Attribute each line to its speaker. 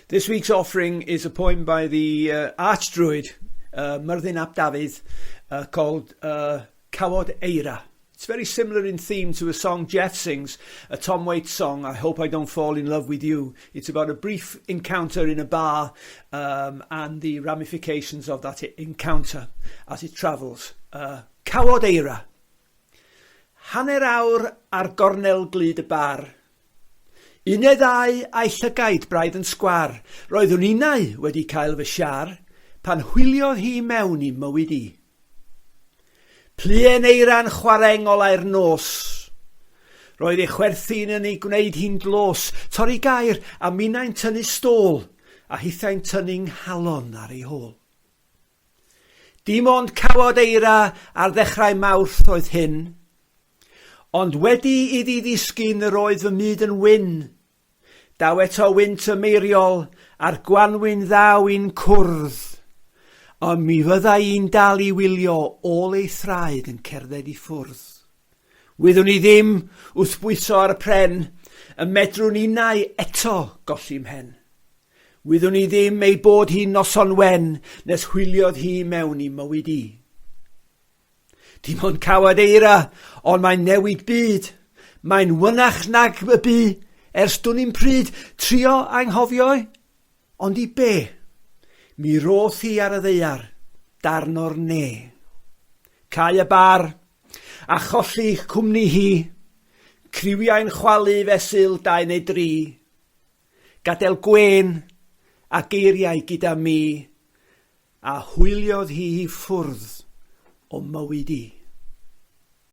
Speaker 1: This week's offering is a poem by the archdruid, Myrddin ap Dafydd, called CAWOD EIRA. It's very similar in theme to a song Jeff sings, a Tom Waits song, I Hope I Don't Fall in Love With You. It's about a brief encounter in a bar and the ramifications of that encounter as it travels. CAWOD EIRA. Hanner awr ar gornel glud y bar. Un neu ddau a'i llygaid braidd yn sgwar. Roeddwn unau wedi cael fy siar, pan hwyliodd hi mewn I mywyd I. Pluen eira'n chwarae ngolau'r nos. Roedd ei chwerthin yn ei gwneud hi'n glos, torri gair a minnau'n tynnu stôl, a hithau'n tynnu'n halon ar ei hôl. Dim ond cawod eira ar ddechrau Mawrth oedd hyn, ond wedi iddi ddisgyn yr oedd fy myd yn wyn. Daw eto wynt y meiriol a'r gwanwyn ddaw i'n cwrdd, ond mi fyddai i'n dal I wylio ôl ei thraed yn cerdded I ffwrdd. Wyddwn I ddim wrth bwyso ar y pren, y medrwn unau eto golli mhen. Wyddwn I ddim ei bod hi'n noson wen, nes hwyliodd hi mewn I mywyd I. Dim ond cawod eira, ond mae'n newid byd. Mae'n wynach nag y bu, ers dwn i'n pryd trio anghofio, ond I be? Mi roth hi ar y ddeiar, darn o'r ne. Cau y bar, a cholli cwmni hi, criwiau'n chwalu fesul 2 neu 3. Gadael gwen a geiriau gyda mi, a hwyliodd hi ffwrdd o mywyd I.